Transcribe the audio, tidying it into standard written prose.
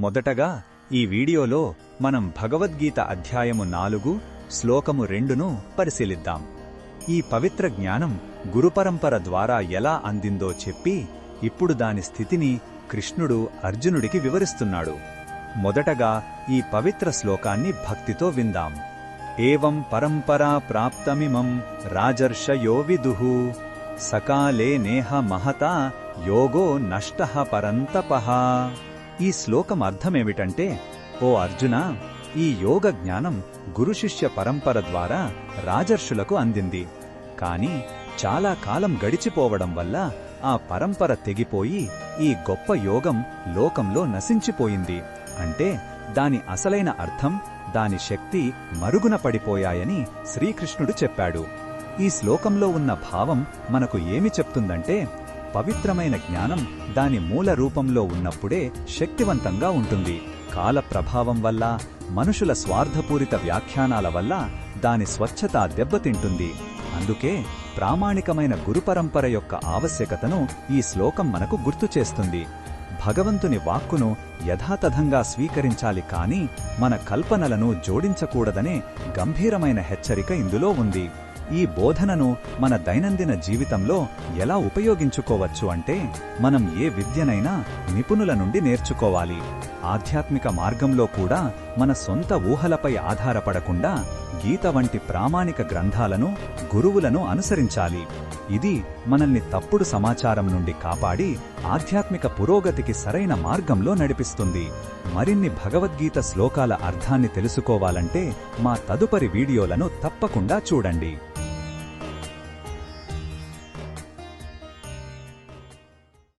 మొదటగా ఈ వీడియోలో మనం భగవద్గీత అధ్యాయము 4 శ్లోకము 2ను పరిశీలిద్దాం. ఈ పవిత్ర జ్ఞానం గురుపరంపర ద్వారా ఎలా అందిందో చెప్పి ఇప్పుడు దాని స్థితిని కృష్ణుడు అర్జునుడికి వివరిస్తున్నాడు. మొదటగా ఈ పవిత్ర శ్లోకాన్ని భక్తితో విందాం. ఏవం పరంపరా ప్రాప్తమిమం రాజర్షయో విదుః సకాలే నేహ మహతా యోగో నష్టః పరంతపః. ఈ శ్లోకం అర్థమేమిటంటే, ఓ అర్జునా, ఈ యోగ జ్ఞానం గురుశిష్య పరంపర ద్వారా రాజర్షులకు అందింది. కాని చాలా కాలం గడిచిపోవడం వల్ల ఆ పరంపర తెగిపోయి ఈ గొప్ప యోగం లోకంలో నశించిపోయింది. అంటే దాని అసలైన అర్థం, దాని శక్తి మరుగున పడిపోయాయని శ్రీకృష్ణుడు చెప్పాడు. ఈ శ్లోకంలో ఉన్న భావం మనకు ఏమి చెప్తుందంటే, పవిత్రమైన జ్ఞానం దాని మూల రూపంలో ఉన్నప్పుడే శక్తివంతంగా ఉంటుంది. కాల ప్రభావం వల్ల, మనుషుల స్వార్థపూరిత వ్యాఖ్యానాల వల్ల దాని స్వచ్ఛత దెబ్బతింటుంది. అందుకే ప్రామాణికమైన గురుపరంపర యొక్క ఆవశ్యకతను ఈ శ్లోకం మనకు గుర్తుచేస్తుంది. భగవంతుని వాక్కును యథాతథంగా స్వీకరించాలి, కాని మన కల్పనలను జోడించకూడదనే గంభీరమైన హెచ్చరిక ఇందులో ఉంది. ఈ బోధనను మన దైనందిన జీవితంలో ఎలా ఉపయోగించుకోవచ్చు అంటే, మనం ఏ విద్యనైనా నిపుణుల నుండి నేర్చుకోవాలి. ఆధ్యాత్మిక మార్గంలో కూడా మన సొంత ఊహలపై ఆధారపడకుండా గీత వంటి ప్రామాణిక గ్రంథాలను, గురువులను అనుసరించాలి. ఇది మనల్ని తప్పుడు సమాచారం నుండి కాపాడి ఆధ్యాత్మిక పురోగతికి సరైన మార్గంలో నడిపిస్తుంది. మరిన్ని భగవద్గీత శ్లోకాల అర్థాన్ని తెలుసుకోవాలంటే మా తదుపరి వీడియోలను తప్పకుండా చూడండి.